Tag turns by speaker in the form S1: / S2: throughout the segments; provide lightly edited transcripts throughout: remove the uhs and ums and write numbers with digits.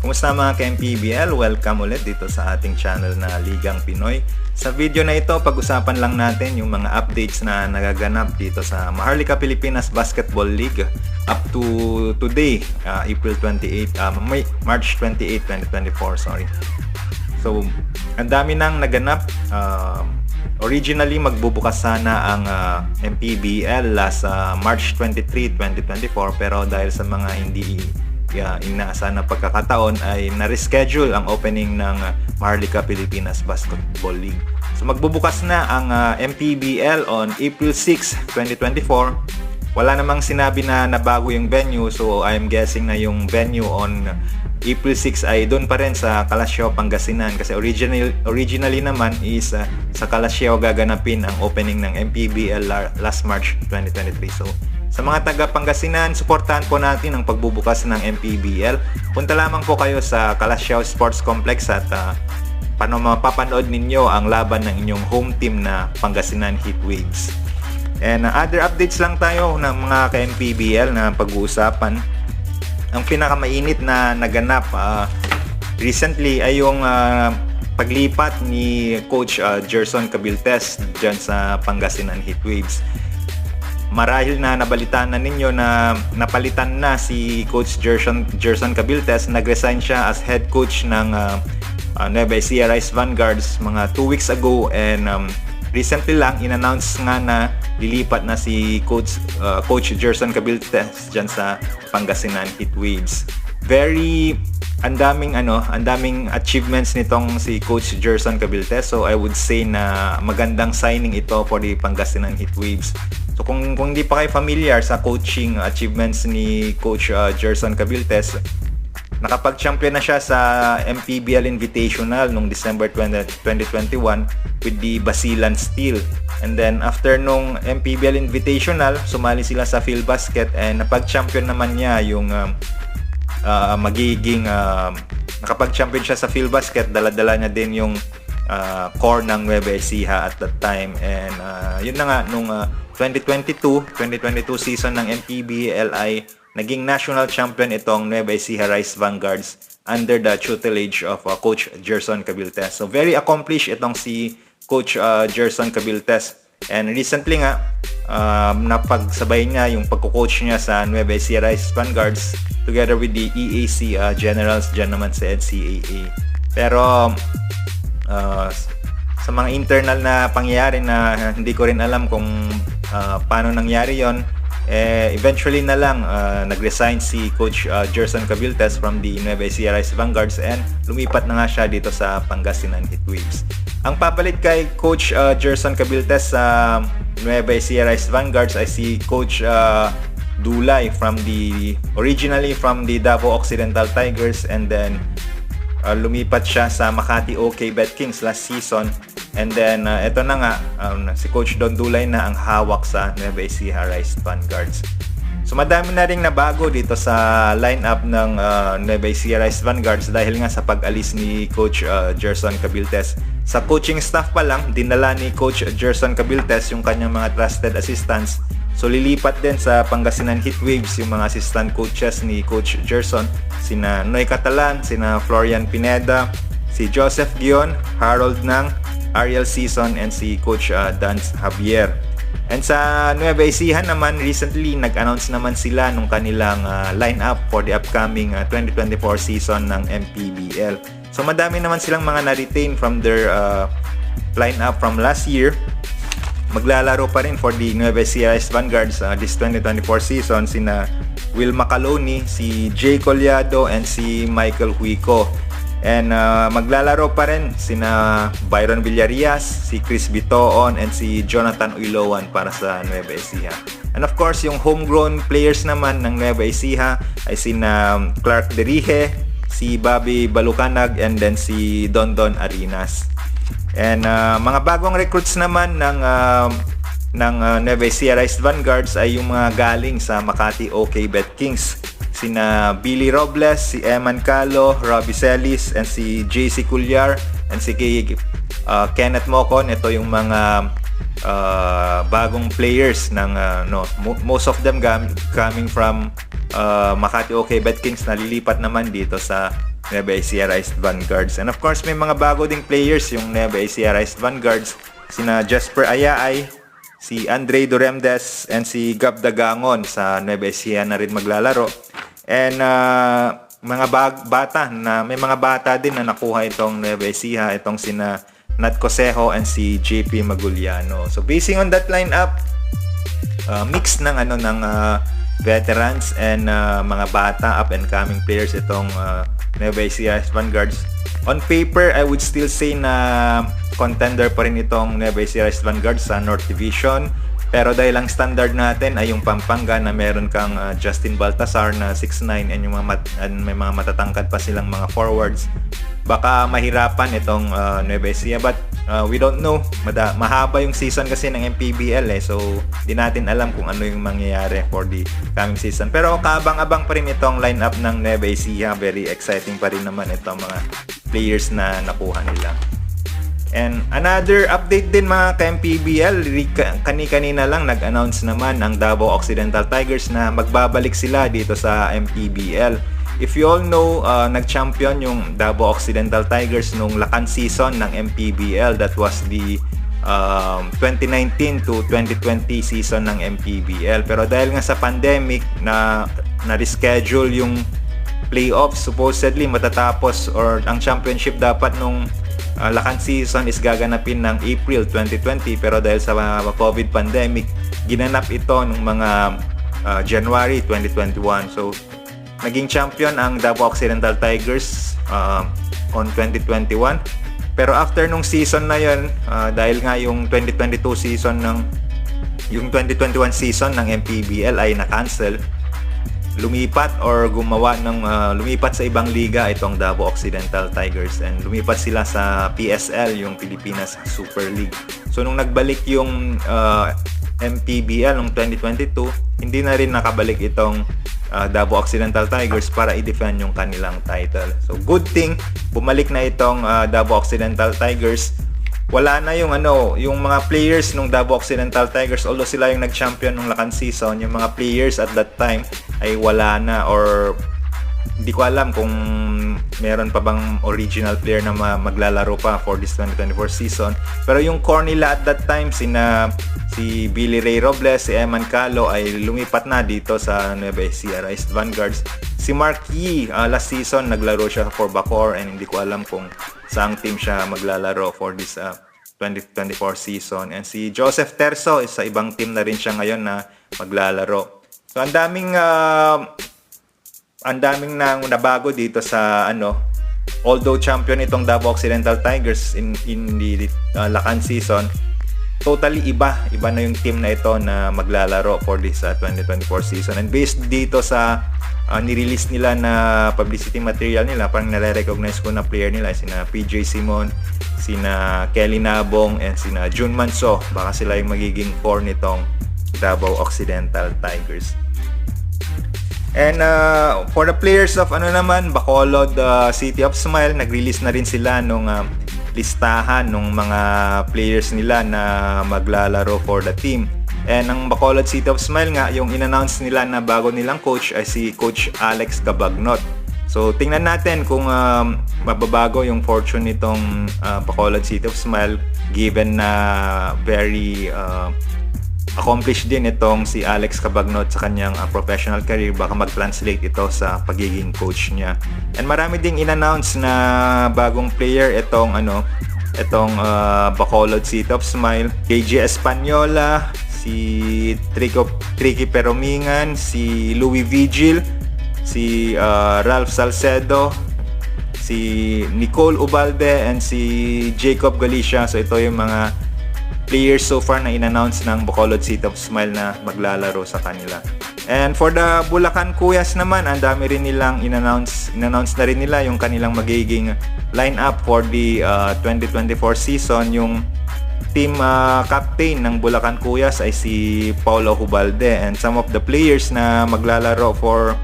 S1: Kumusta mga ka-MPBL? Welcome ulit dito sa ating channel na Ligang Pinoy. Sa video na ito, pag-usapan lang natin yung mga updates na nagaganap dito sa Maharlika Pilipinas Basketball League up to today, March 28, 2024, sorry. So, ang dami nang naganap. Originally, magbubukas sana ang MPBL last March 23, 2024, pero dahil sa mga hindi inaasahan na pagkakataon ay na-reschedule ang opening ng Maharlika Pilipinas Basketball League. So magbubukas na ang MPBL on April 6, 2024. Wala namang sinabi na nabago yung venue, so I'm guessing na yung venue on April 6 ay doon pa rin sa Calasiao, Pangasinan, kasi originally naman is sa Calasiao gaganapin ang opening ng MPBL last March 2023. So sa mga taga Pangasinan, suportahan po natin ang pagbubukas ng MPBL. Punta lamang po kayo sa Calasiao Sports Complex at mapapanood ninyo ang laban ng inyong home team na Pangasinan Heatwaves. And other updates lang tayo ng mga ka-MPBL na pag-uusapan. Ang pinakamainit na naganap recently ay yung paglipat ni Coach Gerson Cabiltes dyan sa Pangasinan Heatwaves. Marahil na nabalitaan na ninyo na napalitan na si Coach Gerson Cabiltes. Nag-resign siya as head coach ng Nueva Ecija Rice Vanguards mga 2 weeks ago, and recently lang in-announce nga na lilipat na si Coach Gerson Cabiltes dyan sa Pangasinan Heatwaves. Ang daming achievements nitong si Coach Gerson Cabiltes, so I would say na magandang signing ito for the Pangasinan Heatwaves. So kung hindi pa kayo familiar sa coaching achievements ni Coach Gerson Cabiltes, nakapag-champion na siya sa MPBL Invitational noong December 2021 with the Basilan Steel. And then after nung MPBL Invitational, sumali sila sa PhilBasket, and napag-champion naman niya yung nakapag-champion siya sa PhilBasket. Dala-dala niya din yung core ng Nueva Ecija at that time. And yun na nga, nung 2022 season ng MPBL ay naging national champion itong Nueva Ecija Rice Vanguards under the tutelage of Coach Gerson Cabiltes. So very accomplished itong si Coach Gerson Cabiltes. And recently nga, napagsabay niya yung pagko-coach niya sa Nueva Ecija Rice Vanguards together with the EAC Generals dyan naman sa NCAA. Pero sa mga internal na pangyayari na hindi ko rin alam kung paano nangyari yon, eventually na lang nag-resign si Coach Gerson Cabiltes from the Nueva Ecija Rice Vanguards, and lumipat na nga siya dito sa Pangasinan Heatwaves. Ang papalit kay Coach Gerson Cabiltes sa Nueva Ecija Rice Vanguards ay si Coach Dulay originally from the Davao Occidental Tigers, and then lumipat siya sa Makati OK Bet Kings last season. And then eto na nga, si Coach Don Dulay na ang hawak sa Nueva Ecija Rice Vanguards. So madami na ring nabago dito sa lineup ng Nueva Ecija Rice Vanguards dahil nga sa pag-alis ni Coach Gerson Cabiltes. Sa coaching staff pa lang, dinala ni Coach Gerson Cabiltes yung kanyang mga trusted assistants. So lilipat din sa Pangasinan Heatwaves yung mga assistant coaches ni Coach Gerson, sina Noy Catalan, sina Florian Pineda, si Joseph Gion, Harold Nang, Ariel Season, and si Coach Dance Javier. And sa Nueva Ecija naman, recently nag-announce naman sila nung kanilang lineup for the upcoming 2024 season ng MPBL. So madami naman silang mga na-retain from their lineup from last year. Maglalaro pa rin for the Nueva Ecija Rice Vanguards this 2024 season sina Will Macaloni, si Jay Collado, and si Michael Huico. And maglalaro pa rin sina Byron Villarias, si Chris Bitoon, and si Jonathan Uiloan para sa Nueva Ecija. And of course, yung homegrown players naman ng Nueva Ecija ay sina Clark Derije, si Bobby Balucanag, and then si Dondon Arinas. And mga bagong recruits naman ng Nueva Ecija Rice Vanguards ay yung mga galing sa Makati OK Bet Kings. Sina Billy Robles, si Eman Calo, Robbie Celis, and si JC Culyar, and si Kenneth Mocon. Ito yung mga bagong players ng most of them coming from Makati OK Bet Kings na lilipat naman dito sa Nueva Ecija East Vanguards. And of course, may mga bago ding players yung Nueva Ecija East Vanguards. Sina Jasper Ayaay, si Andre Duremdes, and si Gab Dagangon sa Nueva Ecija na rin maglalaro. And mga bata na may mga bata din na nakuha itong Nueva Ecija, itong sina Nat Cosejo and si JP Maguliano. So basing on that lineup, mix ng veterans and mga bata up and coming players itong Nueva Ecija Vanguards. On paper, I would still say na contender pa rin itong Nueva Ecija Vanguards sa North Division. Pero dahil ang standard natin ay yung Pampanga na meron kang Justin Baltasar na 6'9" and yung may mga matatangkad pa silang mga forwards, baka mahirapan itong Nueva Ecija. But we don't know. Mahaba yung season kasi ng MPBL so di natin alam kung ano yung mangyayari for the coming season. Pero kaabang-abang pa rin itong lineup ng Nueva Ecija. Very exciting pa rin naman itong mga players na nakuha nila. And another update din mga ka-MPBL, kanina lang nag-announce naman ang Davao Occidental Tigers na magbabalik sila dito sa MPBL. If you all know, nag-champion yung Davao Occidental Tigers nung lakan season ng MPBL. That was the 2019 to 2020 season ng MPBL. Pero dahil nga sa pandemic na reschedule yung playoffs, supposedly matatapos or ang championship dapat nung lakan season is gaganapin ng April 2020, pero dahil sa COVID pandemic, ginanap ito nung mga January 2021. So naging champion ang Davao Occidental Tigers on 2021. Pero after nung season na yun, dahil nga yung 2022 season yung 2021 season ng MPBL ay na-cancel, lumipat sa ibang liga itong Davao Occidental Tigers, and lumipat sila sa PSL, yung Pilipinas Super League. So nung nagbalik yung MPBL noong 2022, hindi na rin nakabalik itong Davao Occidental Tigers para i-defend yung kanilang title. So good thing bumalik na itong Davao Occidental Tigers. Wala na yung mga players nung Davao Occidental Tigers, although sila yung nag-champion nung lakan season, yung mga players at that time ay wala na, or hindi ko alam kung meron pa bang original player na maglalaro pa for this 2024 season. Pero yung core nila at that time, si Billy Ray Robles, si Eman Calo ay lumipat na dito sa Nueva Ecija East Vanguards. Si Mark Yee, last season naglaro siya for Bacoor, and hindi ko alam kung saang team siya maglalaro for this 2024 season. And si Joseph Terso is sa ibang team na rin siya ngayon na maglalaro. So ang daming nang nabago dito sa although champion itong Davao Occidental Tigers in the lakan season, totally iba na yung team na ito na maglalaro for this 2024 season. And based dito sa nirelease nila na publicity material nila, parang nare-recognize ko na player nila sina PJ Simon, sina Kelly Nabong, and sina Jun Manso. Baka sila yung magiging core nitong Davao Occidental Tigers. And for the players of Bacolod City of Smile, nag-release na rin sila nung listahan ng mga players nila na maglalaro for the team. And ang Bacolod City of Smile nga, yung in-announce nila na bago nilang coach ay si Coach Alex Cabagnot. So tingnan natin kung mababago yung fortune nitong Bacolod City of Smile, given na very accomplished din itong si Alex Cabagnot sa kanyang professional career. Baka mag-translate ito sa pagiging coach niya. And marami ding in-announce na bagong player itong Bacolod City of Smile. KJ Española, si Tricky Peromingan, si Louis Vigil, si Ralph Salcedo, si Nicole Ubalde, and si Jacob Galicia. So ito yung mga players so far na in-announce ng Bacolod City of Smile na maglalaro sa kanila. And for the Bulacan Kuyas naman, ang dami rin nilang in-announce na rin nila yung kanilang magiging lineup for the 2024 season. Yung team captain ng Bulacan Kuyas ay si Paulo Hubalde, and some of the players na maglalaro for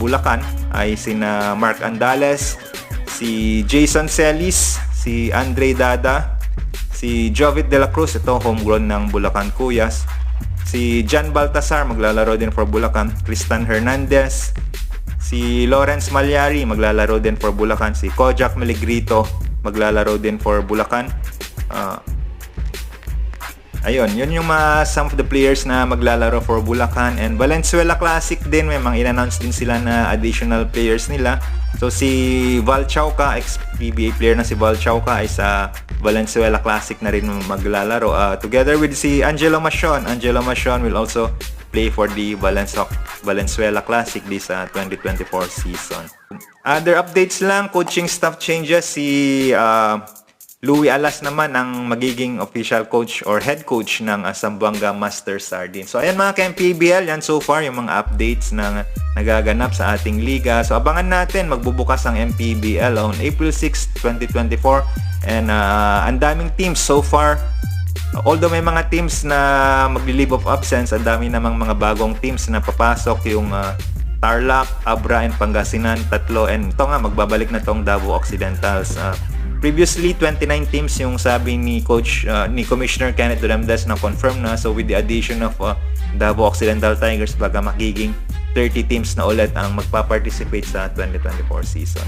S1: Bulacan ay sina Mark Andales, si Jason Celis, si Andre Dada, si Jovit De La Cruz, ito homegrown ng Bulacan Kuyas, si John Baltasar maglalaro din for Bulacan, Tristan Hernandez, Si Lawrence Malyari maglalaro din for Bulacan. Si Kojak Meligrito maglalaro din for Bulacan. Ayun, yun yung some of the players na maglalaro for Bulacan. And Valenzuela Classic din, may mga in-announce din sila na additional players nila. So si Val Chauca, ex-PBA player na si Val Chauca, ay sa Valenzuela Classic na rin maglalaro. Together with si Angelo Macion. Angelo Macion will also play for the Valenzuela Classic this 2024 season. Other updates lang, coaching staff changes. Si Louie Alas naman ang magiging official coach or head coach ng Zamboanga Master Sardines. So ayan mga ka-MPBL, yan so far yung mga updates na nagaganap sa ating liga. So abangan natin, magbubukas ang MPBL on April 6, 2024. And ang daming teams so far. Although may mga teams na magli-leave of absence, ang dami namang mga bagong teams na papasok, yung Tarlac, Abra, and Pangasinan, tatlo. And ito nga, magbabalik na tong Davao Occidentals. Previously, 29 teams yung sabi ni Commissioner Kenneth Duremdes na confirm na. So with the addition of Davao Occidental Tigers, baga magiging 30 teams na ulit ang magpa-participate sa 2024 season.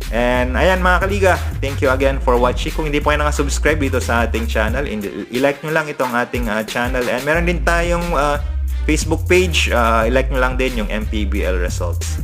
S1: And ayan mga kaliga, thank you again for watching. Kung hindi pa kayo nakasubscribe dito sa ating channel, i-like nyo lang itong ating channel. And meron din tayong Facebook page, i-like nyo lang din yung MPBL results.